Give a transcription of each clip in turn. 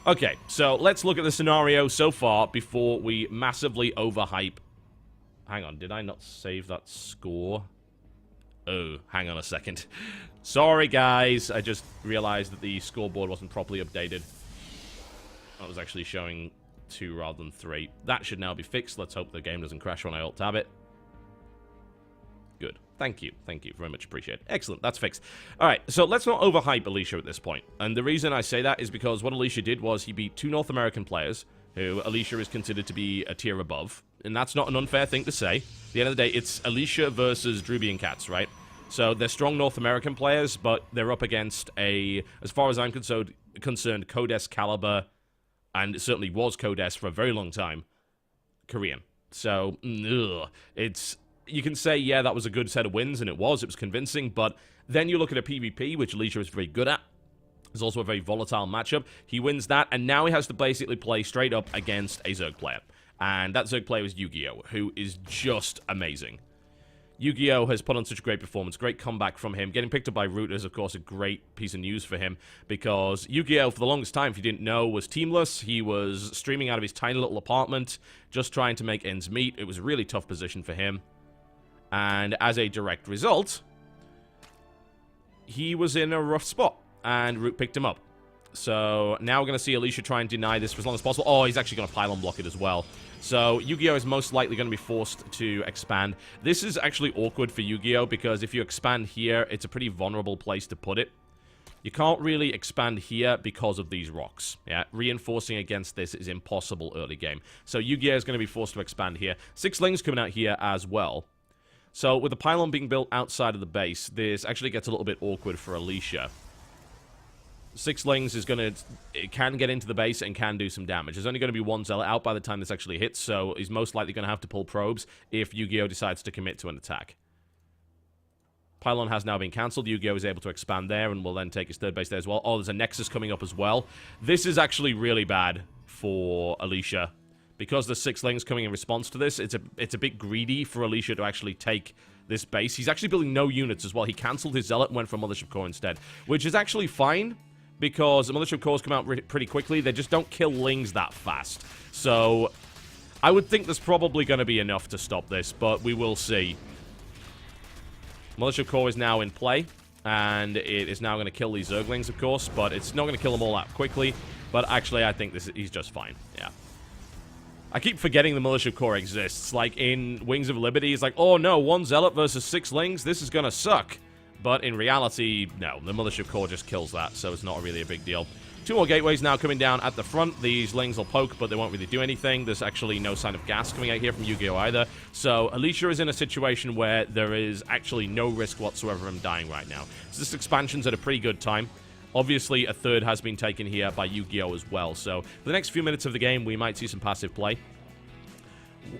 Okay, so let's look at the scenario so far before we massively overhype. Hang on, did I not save that score? Oh, hang on a second. Sorry, guys. I just realized that the scoreboard wasn't properly updated. I was actually showing 2 rather than 3. That should now be fixed. Let's hope the game doesn't crash when I alt-tab it. Good. Thank you. Thank you. Very much appreciated. Excellent. That's fixed. Alright, so let's not overhype Alicia at this point. And the reason I say that is because what Alicia did was he beat 2 North American players, who Alicia is considered to be a tier above. And that's not an unfair thing to say. At the end of the day, it's Alicia versus Drubian Cats, right? So they're strong North American players, but they're up against a, as far as I'm concerned, Codes caliber, and it certainly was Codes for a very long time, Korean. So, it's... You can say, yeah, that was a good set of wins, and it was convincing, but then you look at a PvP, which Alicia is very good at. It's also a very volatile matchup. He wins that, and now he has to basically play straight up against a Zerg player. And that Zerg player is Yu-Gi-Oh!, who is just amazing. Yu-Gi-Oh! Has put on such a great performance, great comeback from him. Getting picked up by Root is, of course, a great piece of news for him, because Yu-Gi-Oh! For the longest time, if you didn't know, was teamless. He was streaming out of his tiny little apartment, just trying to make ends meet. It was a really tough position for him. And as a direct result, he was in a rough spot, and Root picked him up. So now we're going to see Alicia try and deny this for as long as possible. Oh, he's actually going to pylon block it as well. So Yu-Gi-Oh! Is most likely going to be forced to expand. This is actually awkward for Yu-Gi-Oh! Because if you expand here, it's a pretty vulnerable place to put it. You can't really expand here because of these rocks. Yeah, reinforcing against this is impossible early game. So Yu-Gi-Oh! Is going to be forced to expand here. 6 Lings coming out here as well. So with the pylon being built outside of the base, this actually gets a little bit awkward for Alicia. 6 Lings is going to... It can get into the base and can do some damage. There's only going to be 1 Zealot out by the time this actually hits, so he's most likely going to have to pull probes if Yu-Gi-Oh! Decides to commit to an attack. Pylon has now been cancelled. Yu-Gi-Oh! Is able to expand there and will then take his 3rd base there as well. Oh, there's a Nexus coming up as well. This is actually really bad for Alicia. Because the 6 Lings coming in response to this, it's a bit greedy for Alicia to actually take this base. He's actually building no units as well. He cancelled his Zealot and went for Mothership Core instead, which is actually fine, because the Mothership Cores come out pretty quickly. They just don't kill Lings that fast. So, I would think there's probably going to be enough to stop this, but we will see. Mothership Core is now in play, and it is now going to kill these Zerglings, of course, but it's not going to kill them all that quickly. But actually, I think he's just fine. Yeah. I keep forgetting the Militia Core exists. Like, in Wings of Liberty, it's like, oh no, 1 Zealot versus 6 Lings? This is gonna suck. But in reality, no. The Militia Core just kills that, so it's not really a big deal. 2 more gateways now coming down at the front. These Lings will poke, but they won't really do anything. There's actually no sign of gas coming out here from Yu-Gi-Oh! Either. So, Alicia is in a situation where there is actually no risk whatsoever of him dying right now. So this expansion's at a pretty good time. Obviously, a 3rd has been taken here by Yu-Gi-Oh! As well, so for the next few minutes of the game, we might see some passive play.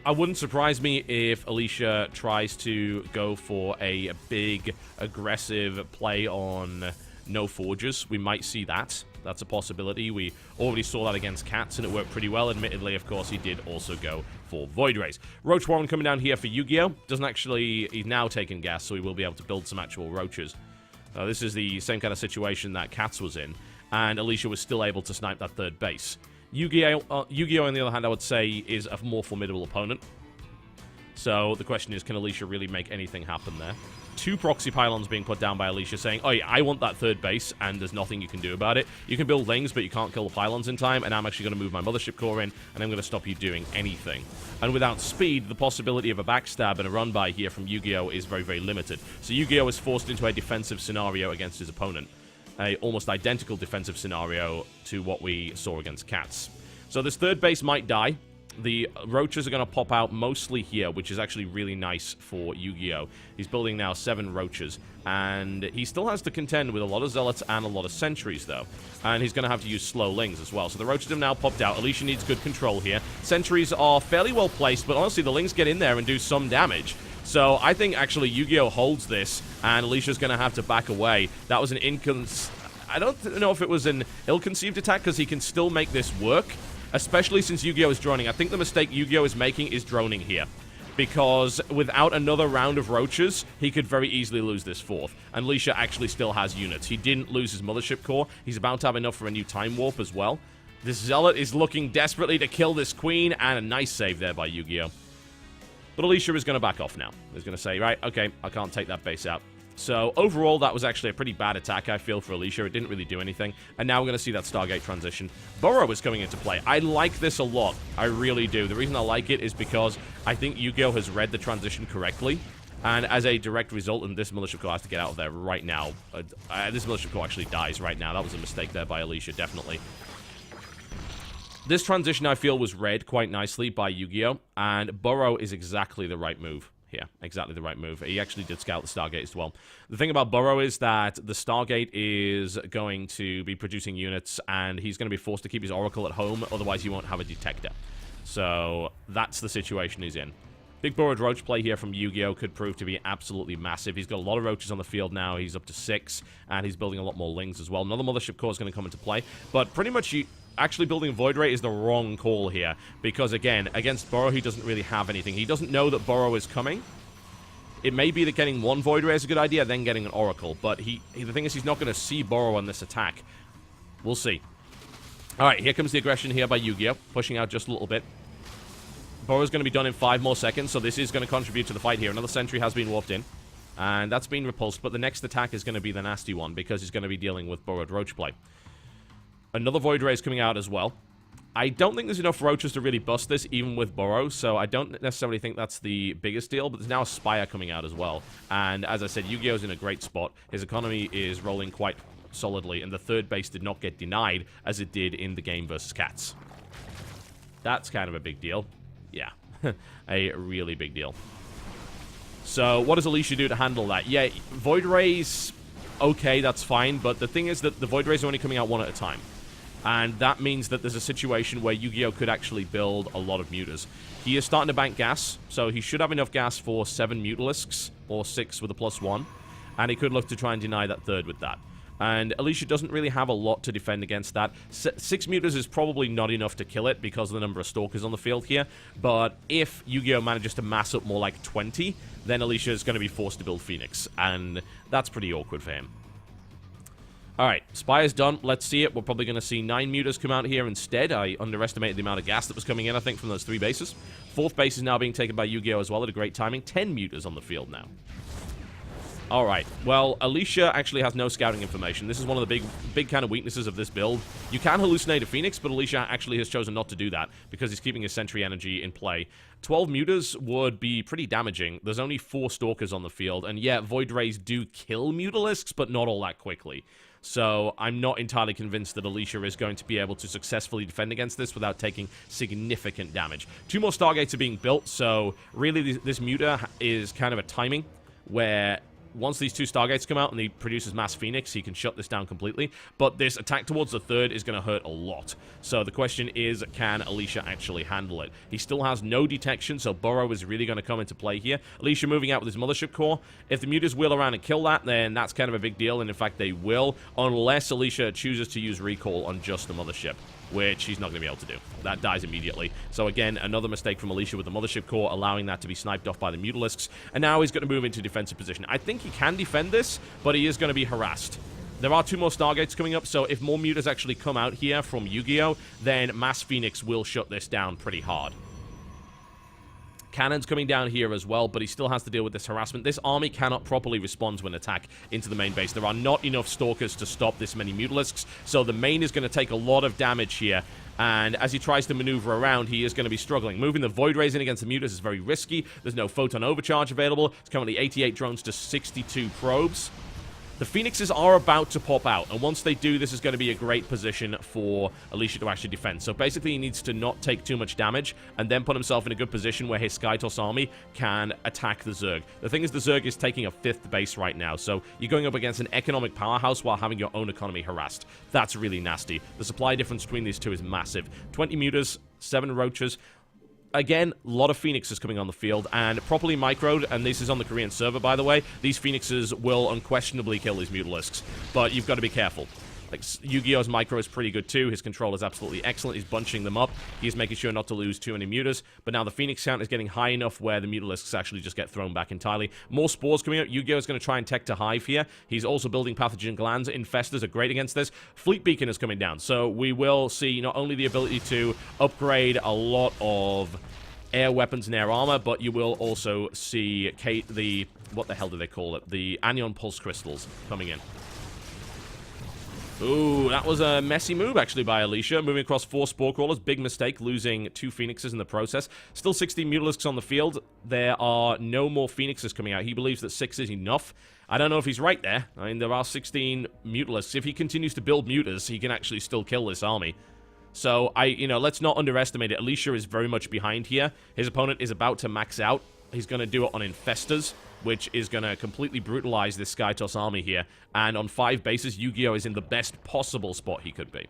I wouldn't surprise me if Alicia tries to go for a big, aggressive play on no forges. We might see that. That's a possibility. We already saw that against Cats, and it worked pretty well. Admittedly, of course, he did also go for Void Rays. Roach Warren coming down here for Yu-Gi-Oh! Doesn't actually... He's now taken gas, so he will be able to build some actual Roaches. This is the same kind of situation that Cats was in, and Alicia was still able to snipe that 3rd base. Yu-Gi-Oh! On the other hand, I would say, is a more formidable opponent. So the question is, can Alicia really make anything happen there? 2 proxy pylons being put down by Alicia saying, oh yeah, I want that 3rd base, and there's nothing you can do about it. You can build Lings, but you can't kill the pylons in time, and I'm actually going to move my Mothership Core in, and I'm going to stop you doing anything. And without speed, the possibility of a backstab and a run-by here from Yu-Gi-Oh! Is very, very limited. So Yu-Gi-Oh! Is forced into a defensive scenario against his opponent. A almost identical defensive scenario to what we saw against Cats. So this 3rd base might die. The Roaches are going to pop out mostly here, which is actually really nice for Yu-Gi-Oh! He's building now 7 Roaches, and he still has to contend with a lot of Zealots and a lot of Sentries, though. And he's going to have to use slow Lings as well. So the Roaches have now popped out. Alicia needs good control here. Sentries are fairly well placed, but honestly, the Lings get in there and do some damage. So I think, actually, Yu-Gi-Oh! Holds this, and Alicia's going to have to back away. That was an I don't know if it was an ill-conceived attack, because he can still make this work. Especially since Yu-Gi-Oh! Is droning. I think the mistake Yu-Gi-Oh! Is making is droning here. because without another round of roaches, he could very easily lose this fourth. And Alicia actually still has units. He didn't lose his mothership core. He's about to have enough for a new time warp as well. This Zealot is looking desperately to kill this queen, and a nice save there by Yu-Gi-Oh! But Alicia is going to back off now. He's going to say, right, okay, I can't take that base out. So, overall, that was actually a pretty bad attack, I feel, for Alicia. It didn't really do anything. And now we're going to see that Stargate transition. Burrow is coming into play. I like this a lot. I really do. The reason I like it is because I think Yu-Gi-Oh! Has read the transition correctly. And as a direct result, and this Militia Core has to get out of there right now. This Militia Core actually dies right now. That was a mistake there by Alicia, definitely. This transition, I feel, was read quite nicely by Yu-Gi-Oh! And Burrow is exactly the right move. Yeah, exactly the right move. He actually did scout the Stargate as well. The thing about Burrow is that the Stargate is going to be producing units, and he's going to be forced to keep his Oracle at home, otherwise he won't have a detector. So, that's the situation he's in. Big Burrowed Roach play here from Yu-Gi-Oh! Could prove to be absolutely massive. He's got a lot of roaches on the field now. He's up to 6, and he's building a lot more lings as well. Another Mothership Core is going to come into play, but pretty much actually building Void Ray is the wrong call here, because again, against Burrow, he doesn't really have anything. He doesn't know that Burrow is coming. It may be that getting one Void Ray is a good idea, then getting an Oracle, but the thing is, he's not going to see Burrow on this attack. We'll see. Alright, here comes the aggression here by Yu-Gi-Oh! Pushing out just a little bit. Burrow's going to be done in 5 more seconds, so this is going to contribute to the fight here. Another sentry has been warped in, and that's been repulsed, but the next attack is going to be the nasty one, because he's going to be dealing with Burrowed Roach play. Another Void Ray is coming out as well. I don't think there's enough roaches to really bust this, even with Burrow, so I don't necessarily think that's the biggest deal, but there's now a Spire coming out as well. And as I said, Yu-Gi-Oh's in a great spot. His economy is rolling quite solidly, and the third base did not get denied, as it did in the game versus Cats. That's kind of a big deal. Yeah, a really big deal. So, what does Alicia do to handle that? Yeah, Void Rays, okay, that's fine, but the thing is that the Void Rays are only coming out one at a time. And that means that there's a situation where Yu-Gi-Oh! Could actually build a lot of Mutas. He is starting to bank gas, so he should have enough gas for 7 Mutalisks, or 6 with a +1. And he could look to try and deny that third with that. And Alicia doesn't really have a lot to defend against that. 6 Mutas is probably not enough to kill it because of the number of Stalkers on the field here. But if Yu-Gi-Oh! Manages to mass up more like 20, then Alicia is going to be forced to build Phoenix. And that's pretty awkward for him. Alright, Spire's done. Let's see it. We're probably going to see 9 Mutas come out here instead. I underestimated the amount of gas that was coming in, I think, from those 3 bases. 4th base is now being taken by Yu-Gi-Oh! As well at a great timing. 10 Mutas on the field now. Alright, well, Alicia actually has no scouting information. This is one of the big kind of weaknesses of this build. You can hallucinate a Phoenix, but Alicia actually has chosen not to do that because he's keeping his Sentry energy in play. 12 Mutas would be pretty damaging. There's only 4 Stalkers on the field, and yeah, Void Rays do kill Mutalisks, but not all that quickly. So I'm not entirely convinced that Alicia is going to be able to successfully defend against this without taking significant damage. 2 more Stargates are being built, so really this Muta is kind of a timing where once these 2 Stargates come out and he produces Mass Phoenix, he can shut this down completely. But this attack towards the 3rd is going to hurt a lot. So the question is, can Alicia actually handle it? He still has no detection, so Burrow is really going to come into play here. Alicia moving out with his Mothership Core. If the Mutas wheel around and kill that, then that's kind of a big deal. And in fact, they will, unless Alicia chooses to use Recall on just the Mothership, which he's not going to be able to do. That dies immediately. So again, another mistake from Alicia with the Mothership Core, allowing that to be sniped off by the Mutalisks. And now he's going to move into defensive position. I think he can defend this, but he is going to be harassed. There are 2 more Stargates coming up, so if more Mutas actually come out here from Yu-Gi-Oh!, then Mass Phoenix will shut this down pretty hard. Cannon's coming down here as well, but he still has to deal with this harassment. This army cannot properly respond to an attack into the main base. There are not enough Stalkers to stop this many Mutalisks, so the main is going to take a lot of damage here. And as he tries to maneuver around, he is going to be struggling. Moving the Void Rays in against the Mutas is very risky. There's no Photon Overcharge available. It's currently 88 drones to 62 probes. The Phoenixes are about to pop out, and once they do, this is going to be a great position for Alicia to actually defend. So basically, he needs to not take too much damage, and then put himself in a good position where his Skytoss army can attack the Zerg. The thing is, the Zerg is taking a 5th base right now, so you're going up against an economic powerhouse while having your own economy harassed. That's really nasty. The supply difference between these two is massive. 20 Mutas, 7 Roaches. Again, a lot of Phoenixes coming on the field, and properly microed, and this is on the Korean server, by the way, these Phoenixes will unquestionably kill these Mutalisks, but you've got to be careful. Like, Yu-Gi-Oh's micro is pretty good too. His control is absolutely excellent. He's bunching them up. He's making sure not to lose too many mutas. But now the Phoenix count is getting high enough where the Mutalisks actually just get thrown back entirely. More spores coming out. Yu-Gi-Oh is going to try and tech to hive here. He's also building pathogen glands. Infestors are great against this. Fleet Beacon is coming down. So we will see not only the ability to upgrade a lot of air weapons and air armor, but you will also see what the hell do they call it? The Anion Pulse Crystals coming in. Ooh, that was a messy move, actually, by Alicia. Moving across 4 Spore Crawlers. Big mistake, losing 2 Phoenixes in the process. Still 16 Mutalisks on the field. There are no more Phoenixes coming out. He believes that 6 is enough. I don't know if he's right there. I mean, there are 16 Mutalisks. If he continues to build mutas, he can actually still kill this army. So, let's not underestimate it. Alicia is very much behind here. His opponent is about to max out. He's going to do it on Infestors, which is going to completely brutalize this Skytoss army here. And on 5 bases, Yu-Gi-Oh! Is in the best possible spot he could be.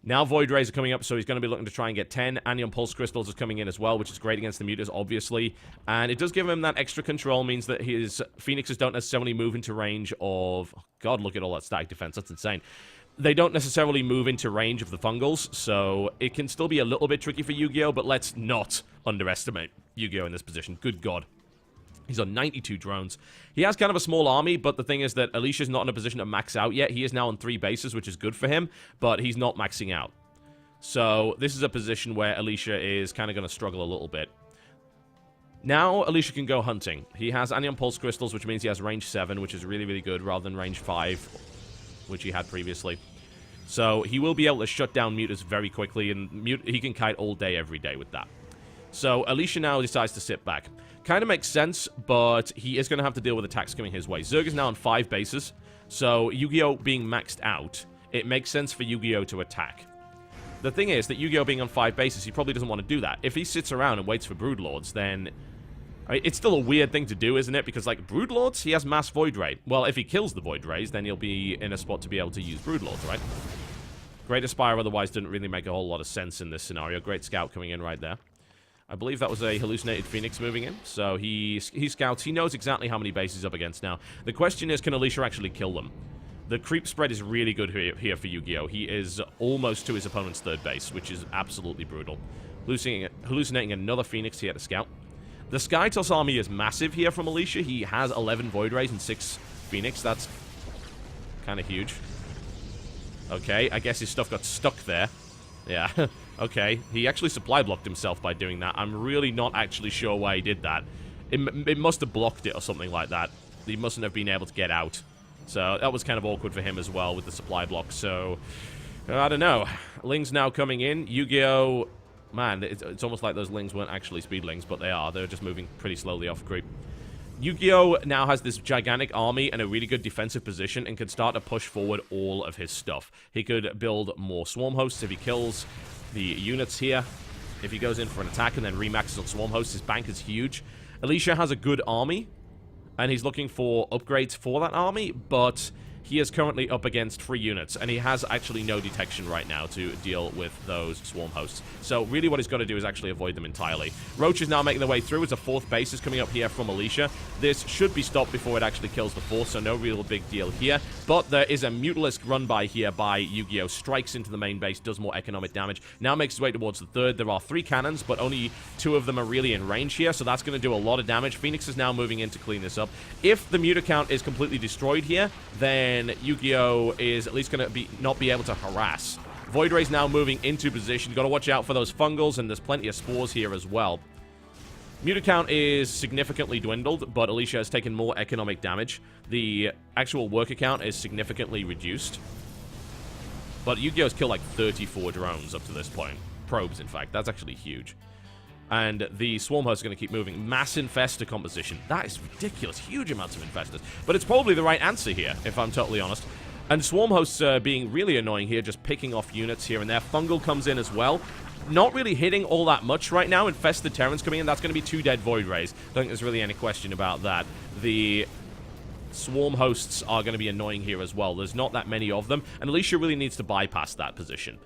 Now Void Rays are coming up, so he's going to be looking to try and get 10. Anion Pulse Crystals is coming in as well, which is great against the mutas, obviously. And it does give him that extra control, means that his Phoenixes don't necessarily move into range of... Oh God, look at all that static defense. That's insane. They don't necessarily move into range of the fungals, so it can still be a little bit tricky for Yu-Gi-Oh!, but let's not underestimate Yu-Gi-Oh! In this position. Good God. He's on 92 drones. He has kind of a small army, but the thing is that Alicia's not in a position to max out yet. He is now on 3 bases, which is good for him, but he's not maxing out. So this is a position where Alicia is kind of going to struggle a little bit. Now Alicia can go hunting. He has Anion Pulse Crystals, which means he has range 7, which is really, really good, rather than range 5, which he had previously. So he will be able to shut down mutas very quickly, and he can kite all day, every day with that. So Alicia now decides to sit back. Kind of makes sense, but he is going to have to deal with attacks coming his way. Zerg is now on 5 bases, so Yu-Gi-Oh! Being maxed out, it makes sense for Yu-Gi-Oh! To attack. The thing is that Yu-Gi-Oh! Being on 5 bases, he probably doesn't want to do that. If he sits around and waits for Broodlords, then... I mean, it's still a weird thing to do, isn't it? Because, like, Broodlords, he has Mass Void Ray. Well, if he kills the Void Rays, then he'll be in a spot to be able to use Broodlords, right? Great Aspire otherwise didn't really make a whole lot of sense in this scenario. Great Scout coming in right there. I believe that was a hallucinated Phoenix moving in. So he scouts. He knows exactly how many bases he's up against now. The question is, can Alicia actually kill them? The creep spread is really good here for Yu-Gi-Oh! He is almost to his opponent's 3rd base, which is absolutely brutal. Hallucinating another Phoenix here to scout. The Skytoss army is massive here from Alicia. He has 11 Void Rays and 6 Phoenix. That's kind of huge. Okay, I guess his stuff got stuck there. Yeah, okay. He actually supply blocked himself by doing that. I'm really not actually sure why he did that. It must have blocked it or something like that. He mustn't have been able to get out. So that was kind of awkward for him as well with the supply block. So, I don't know. Lings now coming in. Yu-Gi-Oh! Man, it's almost like those Lings weren't actually speedlings, but they are. They're just moving pretty slowly off creep. Yu-Gi-Oh! Now has this gigantic army and a really good defensive position and can start to push forward all of his stuff. He could build more Swarm Hosts if he kills the units here. If he goes in for an attack and then remaxes on Swarm Hosts, his bank is huge. Alicia has a good army, and he's looking for upgrades for that army, but he is currently up against 3 units, and he has actually no detection right now to deal with those Swarm Hosts. So really what he's got to do is actually avoid them entirely. Roach is now making their way through as a 4th base is coming up here from Alicia. This should be stopped before it actually kills the 4th, so no real big deal here. But there is a Mutalisk run by here by Yu-Gi-Oh! Strikes into the main base, does more economic damage. Now makes his way towards the 3rd. There are 3 cannons, but only 2 of them are really in range here, so that's going to do a lot of damage. Phoenix is now moving in to clean this up. If the Muta count is completely destroyed here, then Yu-Gi-Oh! Is at least going to not be able to harass. Void Ray's now moving into position. You've got to watch out for those fungals, and there's plenty of spores here as well. Muta count is significantly dwindled, but Alicia has taken more economic damage. The actual worker count is significantly reduced. But Yu-Gi-Oh's killed like 34 drones up to this point. Probes, in fact. That's actually huge. And the Swarm Host is going to keep moving. Mass Infestor composition. That is ridiculous. Huge amounts of Infestors. But it's probably the right answer here, if I'm totally honest. And Swarm Hosts being really annoying here, just picking off units here and there. Fungal comes in as well. Not really hitting all that much right now. Infested Terrans coming in. That's going to be 2 dead Void Rays. Don't think there's really any question about that. The Swarm Hosts are going to be annoying here as well. There's not that many of them. And Alicia really needs to bypass that position.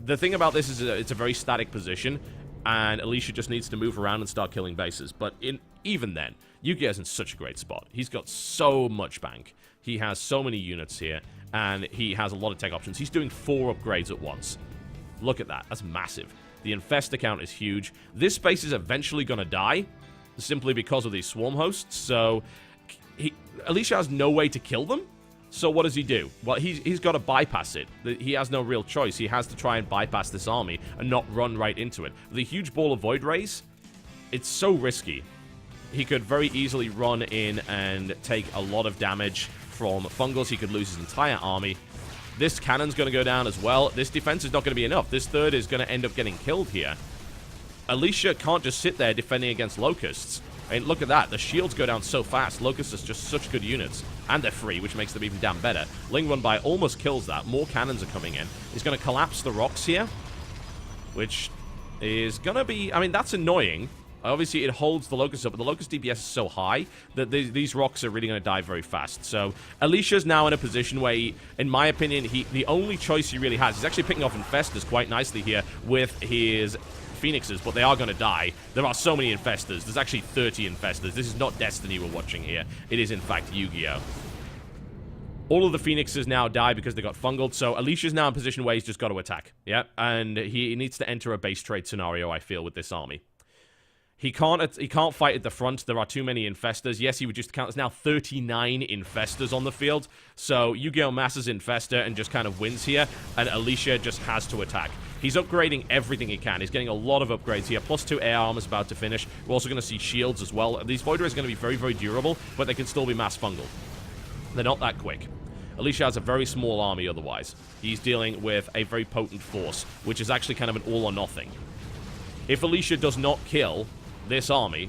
The thing about this is it's a very static position. And Alicia just needs to move around and start killing bases. But even then, Yu-Gi-Oh's in such a great spot. He's got so much bank. He has so many units here. and he has a lot of tech options. He's doing 4 upgrades at once. Look at that. That's massive. The infestor count is huge. This space is eventually going to die, simply because of these swarm hosts, so Alicia has no way to kill them. So what does he do? Well, he's got to bypass it. He has no real choice. He has to try and bypass this army and not run right into it. With a huge ball of Void Rays, it's so risky. He could very easily run in and take a lot of damage from Fungals. He could lose his entire army. This cannon's going to go down as well. This defense is not going to be enough. This third is going to end up getting killed here. Alicia can't just sit there defending against Locusts. I mean, look at that. The shields go down so fast. Locusts are just such good units. And they're free, which makes them even damn better. Ling Run By almost kills that. More cannons are coming in. He's going to collapse the rocks here, which is going to be... I mean, that's annoying. Obviously, it holds the Locust up, but the Locust DPS is so high that these rocks are really going to die very fast. So, Alicia's now in a position where, in my opinion, the only choice he really has... He's actually picking off Infestors quite nicely here with his... Phoenixes, but they are going to die. There are so many Infestors. There's actually 30 Infestors. This is not Destiny we're watching here. It is, in fact, Yu-Gi-Oh! All of the Phoenixes now die because they got fungled, so Alicia's now in a position where he's just got to attack. Yeah, and he needs to enter a base trade scenario, I feel, with this army. He can't fight at the front. There are too many Infestors. Yes, he would just count. There's now 39 Infestors on the field. So Yu-Gi-Oh! Masses Infestor and just kind of wins here. And Alicia just has to attack. He's upgrading everything he can. He's getting a lot of upgrades here. +2 air armor is about to finish. We're also going to see shields as well. These Void Rays are going to be very, very durable, but they can still be mass fungal. They're not that quick. Alicia has a very small army otherwise. He's dealing with a very potent force, which is actually kind of an all or nothing. If Alicia does not kill this army,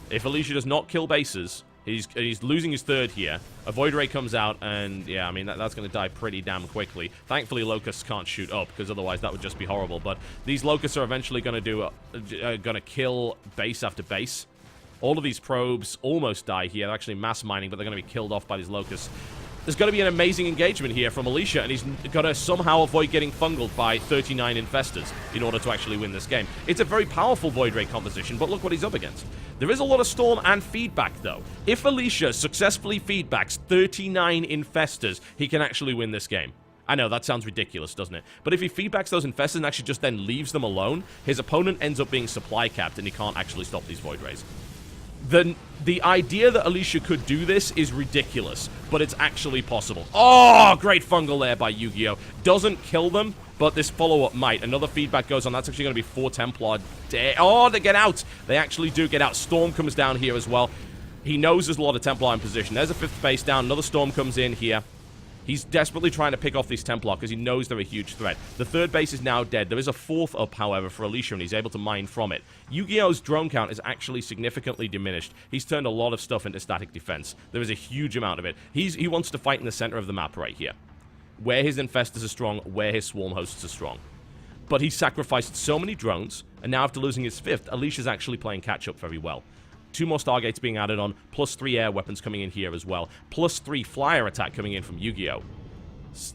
if Alicia does not kill bases, he's losing his third here. A Void Ray comes out, and yeah, I mean, that's going to die pretty damn quickly. Thankfully, Locusts can't shoot up, because otherwise that would just be horrible. But these Locusts are eventually going to kill base after base. All of these probes almost die here. They're actually mass mining, but they're going to be killed off by these Locusts. There's going to be an amazing engagement here from Alicia, and he's got to somehow avoid getting fungled by 39 Infestors in order to actually win this game. It's a very powerful Void Ray composition, but look what he's up against. There is a lot of Storm and feedback, though. If Alicia successfully feedbacks 39 Infestors, he can actually win this game. I know, that sounds ridiculous, doesn't it? But if he feedbacks those Infestors and actually just then leaves them alone, his opponent ends up being supply capped, and he can't actually stop these Void Rays. The idea that Alicia could do this is ridiculous, but it's actually possible. Oh, great fungal there by Yu-Gi-Oh! Doesn't kill them, but this follow-up might. Another feedback goes on. That's actually going to be 4 Templar. Oh, they get out. They actually do get out. Storm comes down here as well. He knows there's a lot of Templar in position. There's a 5th base down. Another Storm comes in here. He's desperately trying to pick off these Templar because he knows they're a huge threat. The 3rd base is now dead. There is a 4th up, however, for Alicia, and he's able to mine from it. Yu-Gi-Oh's drone count is actually significantly diminished. He's turned a lot of stuff into static defense. There is a huge amount of it. He wants to fight in the center of the map right here, where his Infestors are strong, where his Swarm Hosts are strong. But he sacrificed so many drones, and now after losing his 5th, Alicia's actually playing catch-up very well. 2 more Stargates being added on, +3 air weapons coming in here as well, +3 flyer attack coming in from Yu-Gi-Oh!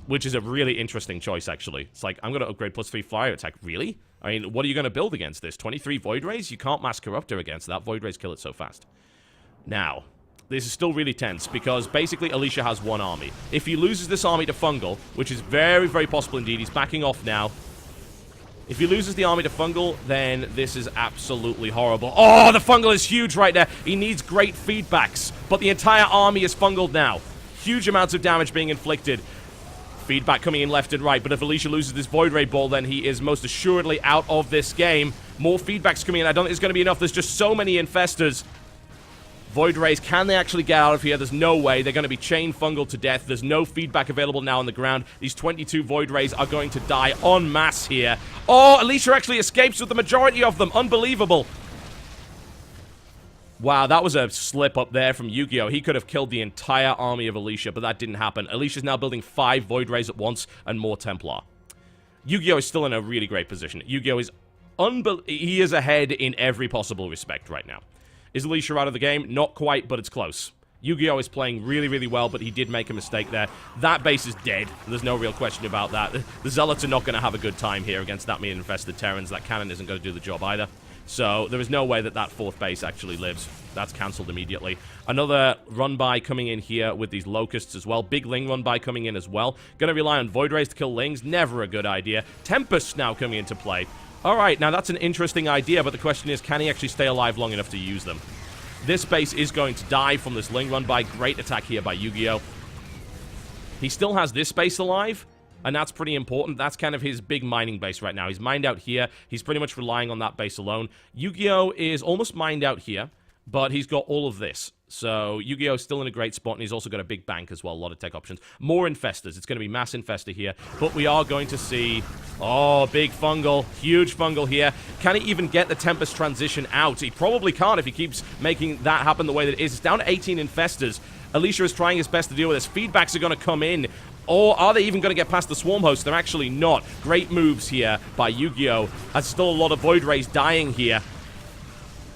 Which is a really interesting choice, actually. It's like, I'm going to upgrade +3 flyer attack. Really? I mean, what are you going to build against this? 23 Void Rays? You can't mass Corruptor against that. Void Rays kill it so fast. Now, this is still really tense, because basically Alicia has 1 army. If he loses this army to Fungal, which is very, very possible indeed, he's backing off now. If he loses the army to Fungal, then this is absolutely horrible. Oh, the Fungal is huge right there. He needs great feedbacks, but the entire army is Fungaled now. Huge amounts of damage being inflicted. Feedback coming in left and right, but if Alicia loses this Void Ray ball, then he is most assuredly out of this game. More feedbacks coming in. I don't think it's going to be enough. There's just so many Infestors. Void Rays, can they actually get out of here? There's no way. They're going to be chain fungal to death. There's no feedback available now on the ground. These 22 Void Rays are going to die en masse here. Oh, Alicia actually escapes with the majority of them. Unbelievable. Wow, that was a slip up there from Yu-Gi-Oh! He could have killed the entire army of Alicia, but that didn't happen. Alicia's now building 5 Void Rays at once and more Templar. Yu-Gi-Oh! Is still in a really great position. Yu-Gi-Oh! Is he is ahead in every possible respect right now. Is Alicia out of the game? Not quite, but it's close. Yu-Gi-Oh! Is playing really, really well, but he did make a mistake there. That base is dead. There's no real question about that. The Zealots are not going to have a good time here against that many infested Terrans. That cannon isn't going to do the job either. So there is no way that that 4th base actually lives. That's cancelled immediately. Another run-by coming in here with these Locusts as well. Big Ling run-by coming in as well. Gonna rely on Void Rays to kill Lings. Never a good idea. Tempests now coming into play. Alright, now that's an interesting idea, but the question is, can he actually stay alive long enough to use them? This base is going to die from this Ling run-by. Great attack here by Yu-Gi-Oh! He still has this base alive, and that's pretty important. That's kind of his big mining base right now. He's mined out here. He's pretty much relying on that base alone. Yu-Gi-Oh! Is almost mined out here, but he's got all of this. So Yu-Gi-Oh! Is still in a great spot, and he's also got a big bank as well. A lot of tech options. More Infestors. It's going to be mass Infestor here, but we are going to see... Oh, big Fungal. Huge Fungal here. Can he even get the Tempest transition out? He probably can't if he keeps making that happen the way that it is. It's down to 18 Infestors. Alicia is trying his best to deal with this. Feedbacks are going to come in. Or are they even going to get past the Swarm Host? They're actually not. Great moves here by Yu-Gi-Oh! There's still a lot of Void Rays dying here.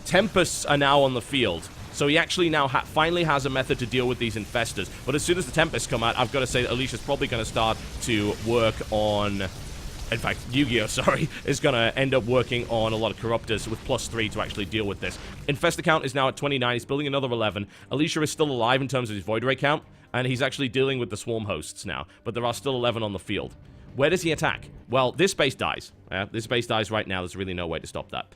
Tempests are now on the field. So he actually now finally has a method to deal with these Infestors. But as soon as the Tempests come out, I've got to say that Alicia's probably going to start to work on... In fact, Yu-Gi-Oh, sorry, is going to end up working on a lot of Corruptors with +3 to actually deal with this. Infestor count is now at 29. He's building another 11. Alicia is still alive in terms of his Void Ray count, and he's actually dealing with the Swarm Hosts now. But there are still 11 on the field. Where does he attack? Well, this base dies. This base dies right now. There's really no way to stop that.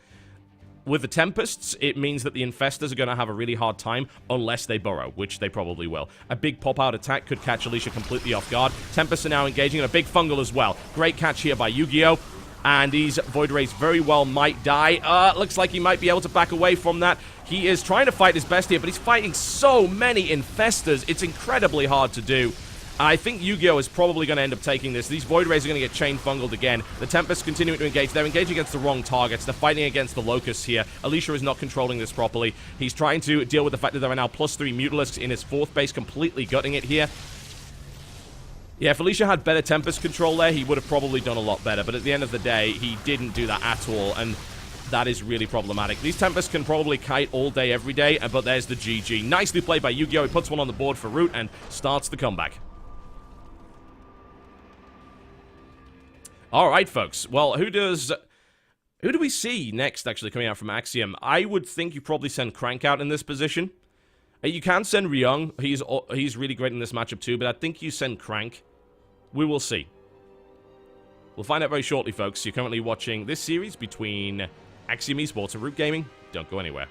With the Tempests, it means that the Infestors are going to have a really hard time unless they burrow, which they probably will. A big pop-out attack could catch Alicia completely off guard. Tempests are now engaging in a big Fungal as well. Great catch here by Yu-Gi-Oh! And these Void Rays very well might die. Looks like he might be able to back away from that. He is trying to fight his best here, but he's fighting so many Infestors. It's incredibly hard to do. I think Yu-Gi-Oh! Is probably going to end up taking this. These Void Rays are going to get chain fungled again. The Tempests continuing to engage. They're engaging against the wrong targets. They're fighting against the Locusts here. Alicia is not controlling this properly. He's trying to deal with the fact that there are now +3 Mutalisks in his 4th base, completely gutting it here. Yeah, if Alicia had better Tempest control there, he would have probably done a lot better. But at the end of the day, he didn't do that at all, and that is really problematic. These Tempests can probably kite all day, every day, but there's the GG. Nicely played by Yu-Gi-Oh! He puts one on the board for Root and starts the comeback. Alright, folks. Well, who do we see next, actually, coming out from Axiom? I would think you probably send Crank out in this position. You can send Ryung. He's really great in this matchup, too, but I think you send Crank. We will see. We'll find out very shortly, folks. You're currently watching this series between Axiom Esports and Root Gaming. Don't go anywhere.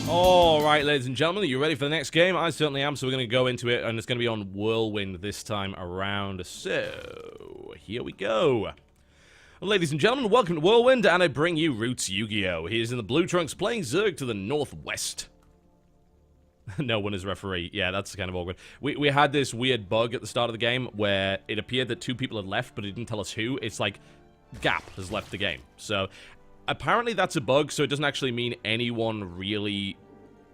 Alright, ladies and gentlemen, are you ready for the next game? I certainly am, so we're going to go into it, and it's going to be on Whirlwind this time around. So, here we go. Well, ladies and gentlemen, welcome to Whirlwind, and I bring you Roots Yu-Gi-Oh! He is in the blue trunks playing Zerg to the northwest. No one is referee. Yeah, that's kind of awkward. We had this weird bug at the start of the game where it appeared that 2 people had left, but it didn't tell us who. It's like, Gap has left the game. So, apparently that's a bug, so it doesn't actually mean anyone really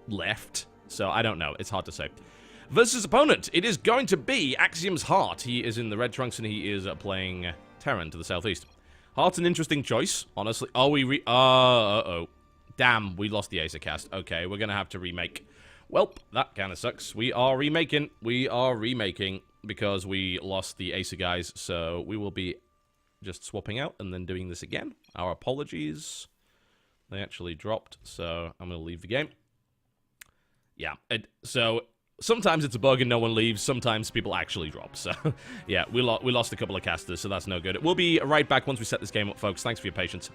left. So, I don't know. It's hard to say. Versus opponent, it is going to be Axiom's Heart. He is in the red trunks, and he is playing Terran to the southeast. Heart's an interesting choice, honestly. Oh, uh-oh. Damn, we lost the Acer cast. Okay, we're gonna have to remake. Welp, that kind of sucks. We are remaking. We are remaking because we lost the Acer guys, so we will be just swapping out and then doing this again. Our apologies. They actually dropped, so I'm going to leave the game. Yeah, so sometimes it's a bug and no one leaves. Sometimes people actually drop. So, yeah, we lost a couple of casters, so that's no good. We'll be right back once we set this game up, folks. Thanks for your patience.